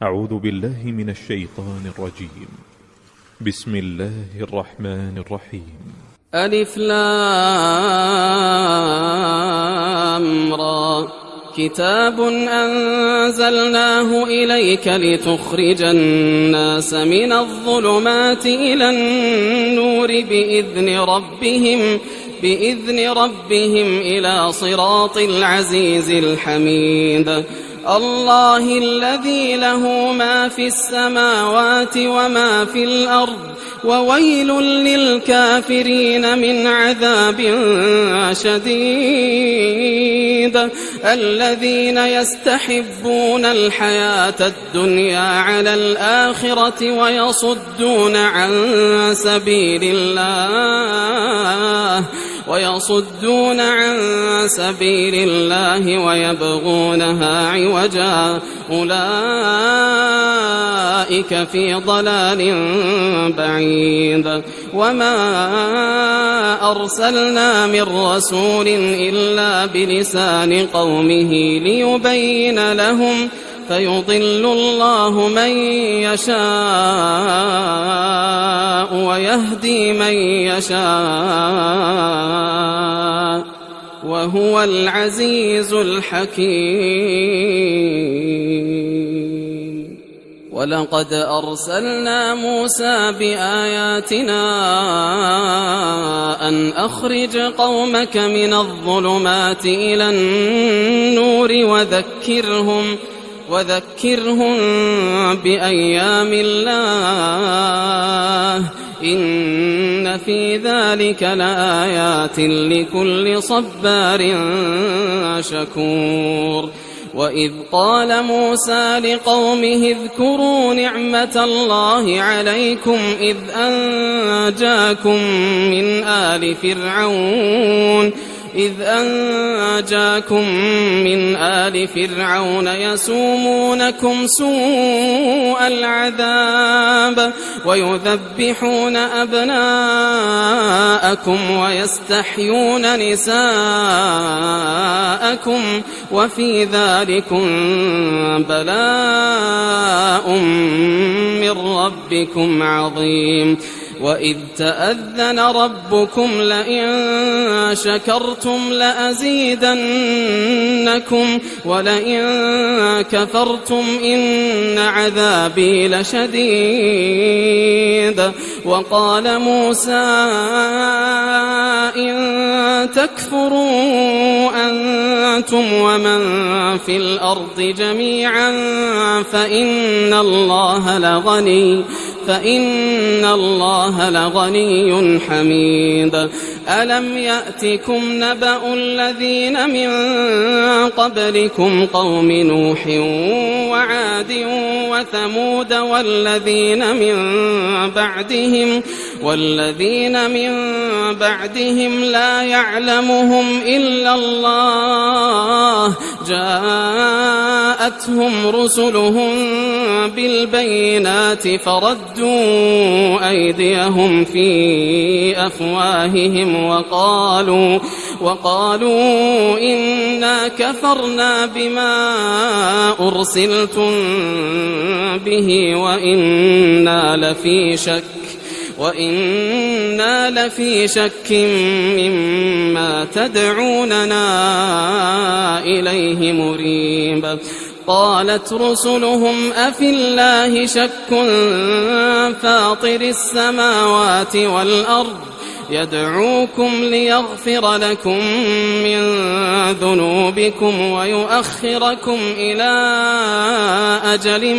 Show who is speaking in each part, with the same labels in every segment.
Speaker 1: أعوذ بالله من الشيطان الرجيم. بسم الله الرحمن الرحيم.
Speaker 2: ألف لام را كتاب أنزلناه إليك لتخرج الناس من الظلمات إلى النور بإذن ربهم إلى صراط العزيز الحميد. الله الذي له ما في السماوات وما في الأرض وويل للكافرين من عذاب شديد. الذين يستحبون الحياة الدنيا على الآخرة ويصدون عن سبيل الله ويبغونها عوجا أولئك في ضلال بعيد. وما أرسلنا من رسول إلا بلسان قومه ليبين لهم فيضل الله من يشاء ويهدي من يشاء وهو العزيز الحكيم. ولقد أرسلنا موسى بآياتنا أن أخرج قومك من الظلمات إلى النور وذكرهم بأيام الله إن في ذلك لآيات لكل صبار شكور. وإذ قال موسى لقومه اذكروا نعمة الله عليكم إذ أنجاكم من آل فرعون يسومونكم سوء العذاب ويذبحون أبناءكم ويستحيون نساءكم وفي ذلكم بلاء من ربكم عظيم. وإذ تأذن ربكم لئن شكرتم لأزيدنكم ولئن كفرتم إن عذابي لشديد. وقال موسى إن تكفروا أنتم ومن في الأرض جميعا فإن الله لغني حميد. ألم يأتكم نبأ الذين من قبلكم قوم نوح وعاد وثمود والذين من بعدهم لا يعلمهم إلا الله جاءتهم رسلهم بالبينات فردوا أيديهم في أفواههم وقالوا إنا كفرنا بما أرسلتم به وإنا لفي شك مما تدعوننا إليه مريب. قالت رسلهم أفي الله شك فاطر السماوات والأرض يدعوكم ليغفر لكم من ذنوبكم ويؤخركم إلى أجل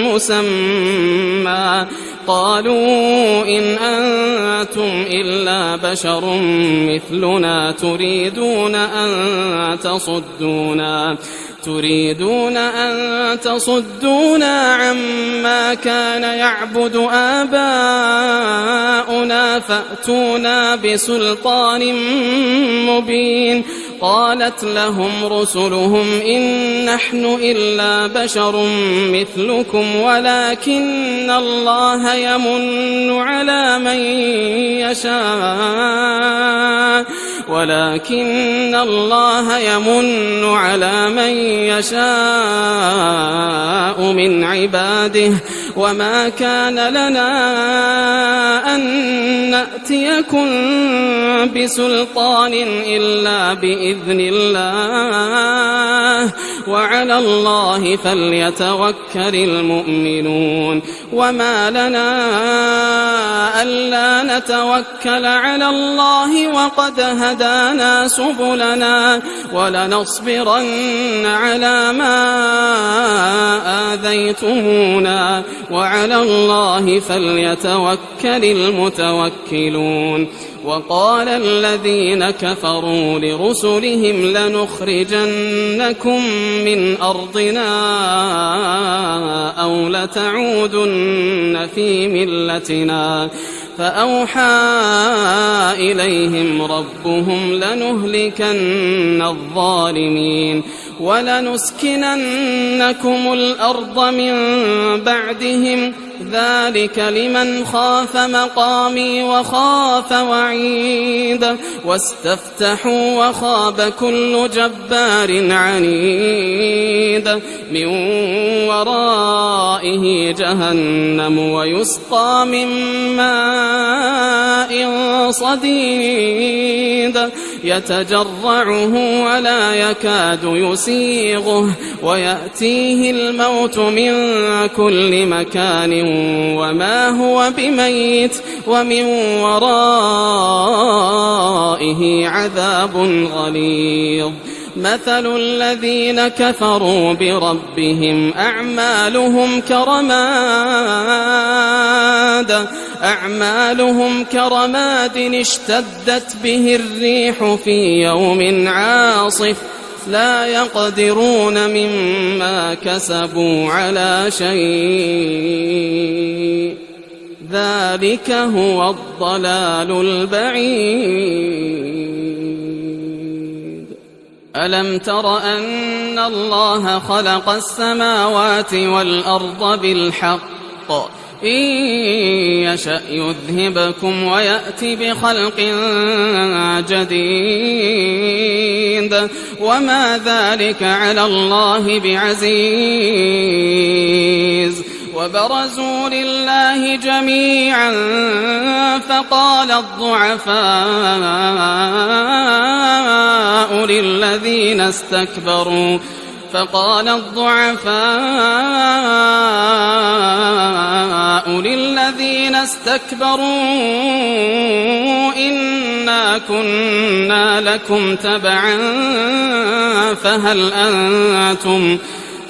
Speaker 2: مسمى قالوا إن أنتم إلا بشر مثلنا تريدون أن تصدونا عما كان يعبد آباؤنا فأتونا بسلطان مبين. قالت لهم رسلهم إن نحن إلا بشر مثلكم ولكن الله يمن على من يشاء ولكن الله يمن على من يشاء من عباده وما كان لنا أن نأتيكم بسلطان إلا بإذن الله وعلى الله فليتوكل المؤمنون وما لنا ألا نتوكل على الله وقد هدانا سبلنا ولنصبرن على ما آذيتمونا وعلى الله فليتوكل المتوكلون وقال الذين كفروا لرسلهم لنخرجنكم من أرضنا أو لتعودن في ملتنا فأوحى إليهم ربهم لنهلكن الظالمين ولنسكننكم الأرض من بعدهم ذلك لمن خاف مقامي وخاف وعيد واستفتحوا وخاب كل جبار عنيد من ورائه جهنم ويسقى من ماء صديد يتجرعه ولا يكاد يسيغه ويأتيه الموت من كل مكان وما هو بميت ومن ورائه عذاب غليظ مثل الذين كفروا بربهم أعمالهم كرماد اشتدت به الريح في يوم عاصف لا يقدرون مما كسبوا على شيء ذلك هو الضلال البعيد ألم تر أن الله خلق السماوات والأرض بالحق إن يشأ يذهبكم ويأتي بخلق جديد وما ذلك على الله بعزيز وبرزوا لله جميعا فقال الضعفاء للذين استكبروا إنا كنا لكم تبعا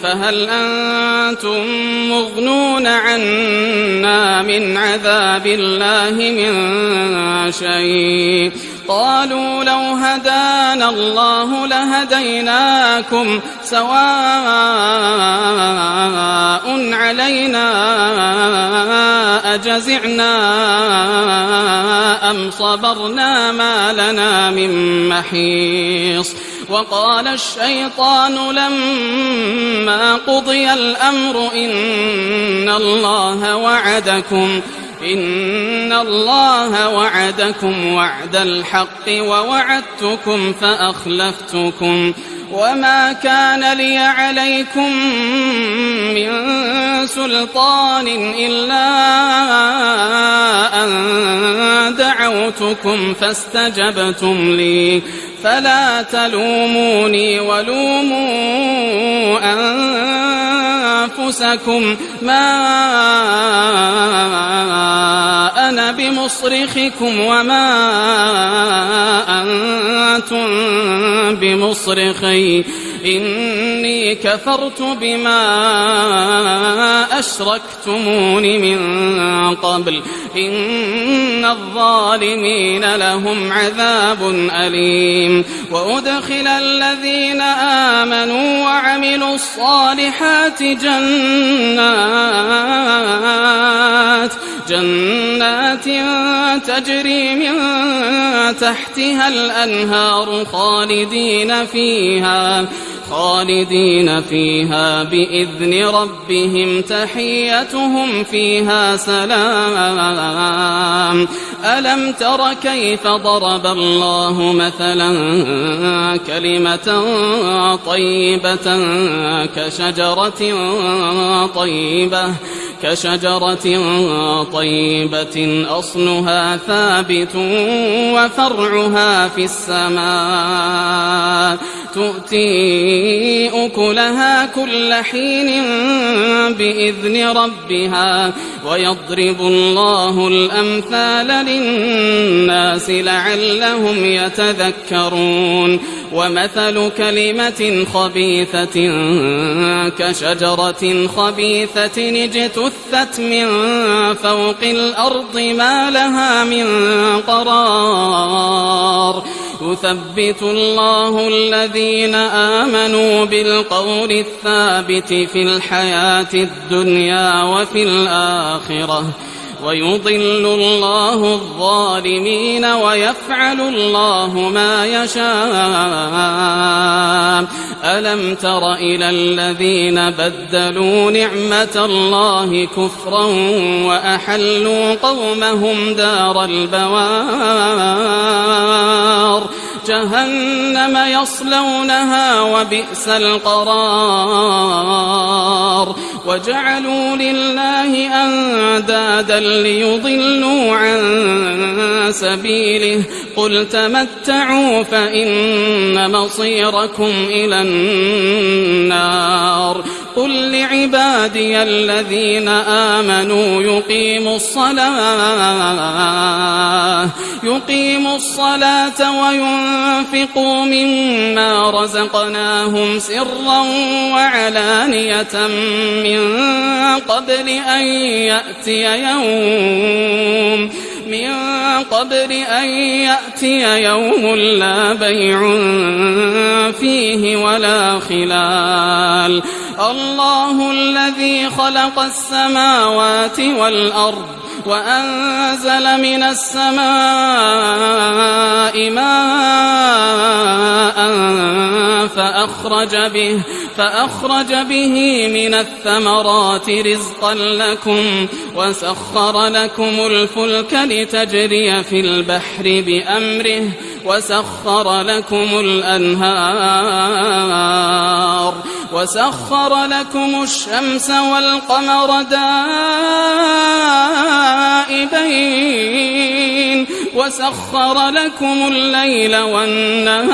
Speaker 2: فهل أنتم مغنون عنا من عذاب الله من شيء قالوا لو هدانا الله لهديناكم سواء علينا أجزعنا أم صبرنا ما لنا من محيص وقال الشيطان لما قضي الأمر إن الله وعدكم وعد الحق ووعدتكم فأخلفتكم وما كان لي عليكم من سلطان إلا أن دعوتكم فاستجبتم لي فلا تلوموني ولوموا أنفسكم ما أنا بمصرخكم وما أنتم بمصرخي إني كفرت بما أشركتمون من قبل إن الظالمين لهم عذاب أليم وأدخل الذين آمنوا وعملوا الصالحات جنات تجري من تحتها الأنهار خالدين فيها بإذن ربهم تحيتهم فيها سلام ألم تر كيف ضرب الله مثلا كلمة طيبة كشجرة طيبة أصلها ثابت وفرعها في السماء تؤتي أكلها كل حين بإذن ربها ويضرب الله الأمثال للناس لعلهم يتذكرون ومثل كلمة خبيثة كشجرة خبيثة اجتثت من فوق الأرض ما لها من قرار يثبت الله الذين آمنوا بالقول الثابت في الحياة الدنيا وفي الآخرة ويضل الله الظالمين ويفعل الله ما يشاء ألم تر إلى الذين بدلوا نعمة الله كفرا وأحلوا قومهم دار البوار جهنم يصلونها وبئس القرار وجعلوا لله أندادا ليضلوا عن سبيله قل تمتعوا فإن مصيركم إلى النار قل لعبادي الذين آمنوا يقيموا الصلاة وينفقوا مما رزقناهم سرا وعلانية من قبل أن يأتي يوم لا بيع فيه ولا خلال الله الذي خلق السماوات والأرض وأنزل من السماء ماء فأخرج به من الثمرات رزقا لكم وسخر لكم الفلك لتجري في البحر بأمره وسخر لكم الأنهار وسخر لكم الشمس والقمر دائبين وسخر لكم الليل والنهار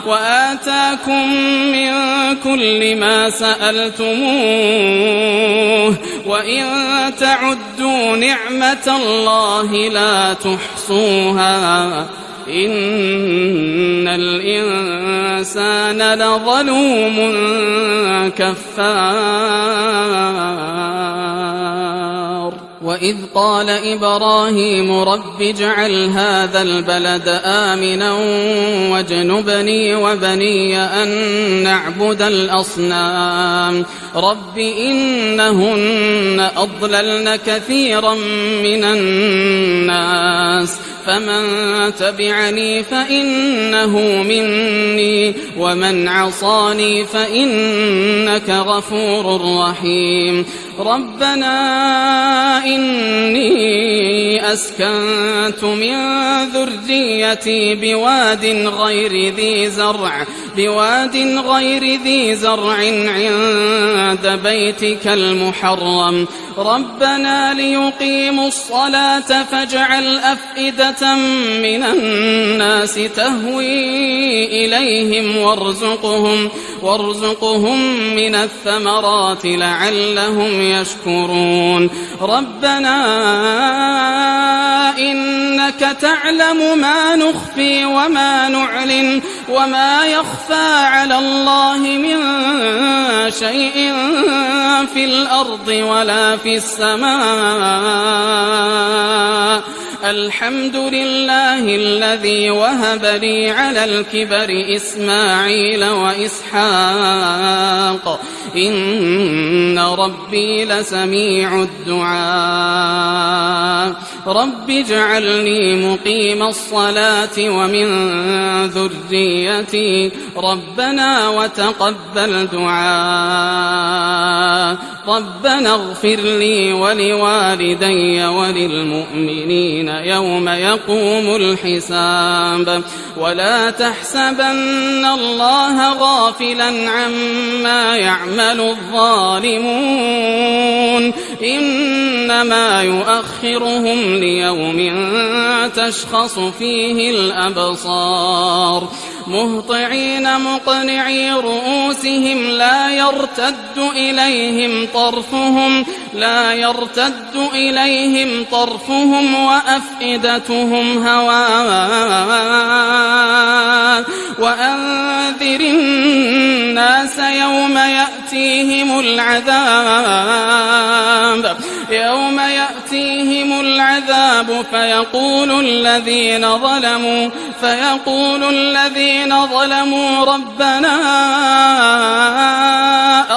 Speaker 2: وآتاكم من كل ما سألتموه وإن تعدوا نعمة الله لا تحصوها إن الإنسان لظلوم كفار وإذ قال إبراهيم رب اجعل هذا البلد آمنا واجنبني وبني أن نعبد الأصنام رب إنهن أضللن كثيرا من الناس فمن تبعني فإنه مني ومن عصاني فإنك غفور رحيم ربنا إني أسكنت من ذريتي بواد غير ذي زرع عند بيتك المحرم ربنا ليقيموا الصلاة فاجعل أفئدة من الناس تهوي إليهم وارزقهم من الثمرات لعلهم يشكرون ربنا إنك تعلم ما نخفي وما نعلن وما يخفى على الله من شيء في الأرض ولا في السماء الحمد لله الذي وهب لي على الكبر إسماعيل وإسحاق إن ربي لسميع الدعاء رب اجعلني مقيم الصلاة ومن ذريتي ربنا وتقبل دعاء ربنا اغفر لي ولوالدي وللمؤمنين يوم يقوم الحساب ولا تحسبن الله غافلا عما يعمل الظالمون إنما يؤخرهم ليوم تشخص فيه الأبصار مهطعين مقنعي رؤوسهم لا يرتد إليهم طرفهم وأفئدتهم هواء وأنذر الناس يوم يأتيهم العذاب فيقول الذين ظلموا ربنا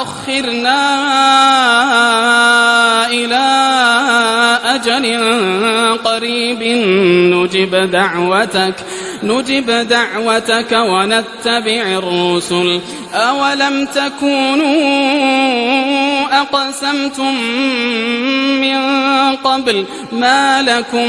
Speaker 2: أخرنا إلى أجل قريب نجب دعوتك ونتبع الرسل أولم تكونوا أقسمتم من قبل ما لكم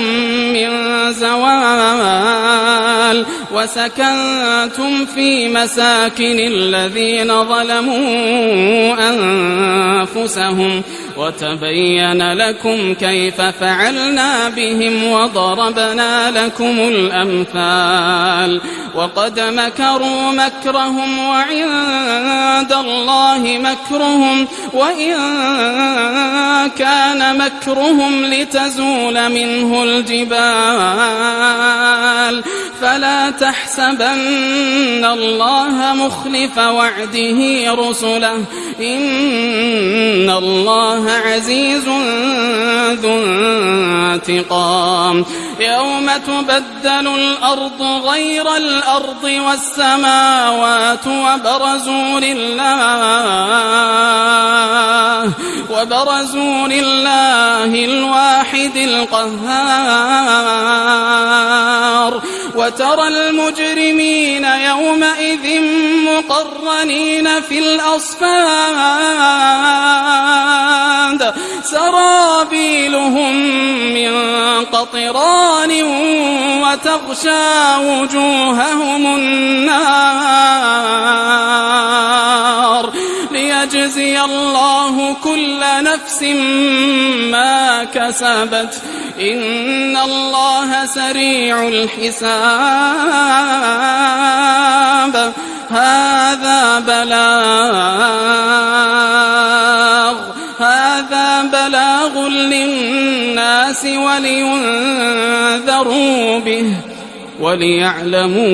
Speaker 2: من زوال وسكنتم في مساكن الذين ظلموا أنفسهم وتبين لكم كيف فعلنا بهم وضربنا لكم الأمثال وقد مكروا مكرهم وعند الله مكرهم وإن كان مكرهم لتزول منه الجبال فلا تحسبن الله مخلف وعده رسله إن الله عزيز ذو انتقام يوم تبدل الأرض غير الأرض والسماوات وبرزوا لله الواحد القهار وترى المجرمين يومئذ مقرنين في الأصفاد سرابيلهم من قطران وتغشى وجوههم النار ليجزي الله كل نفس ما كسبت إن الله سريع الحساب هذا بلاغ للناس ولينذروا به وليعلموا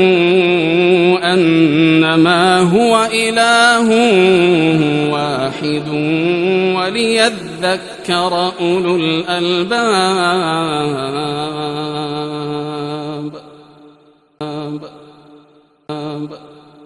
Speaker 2: أنما هو إله واحد وليذكر أولو الألباب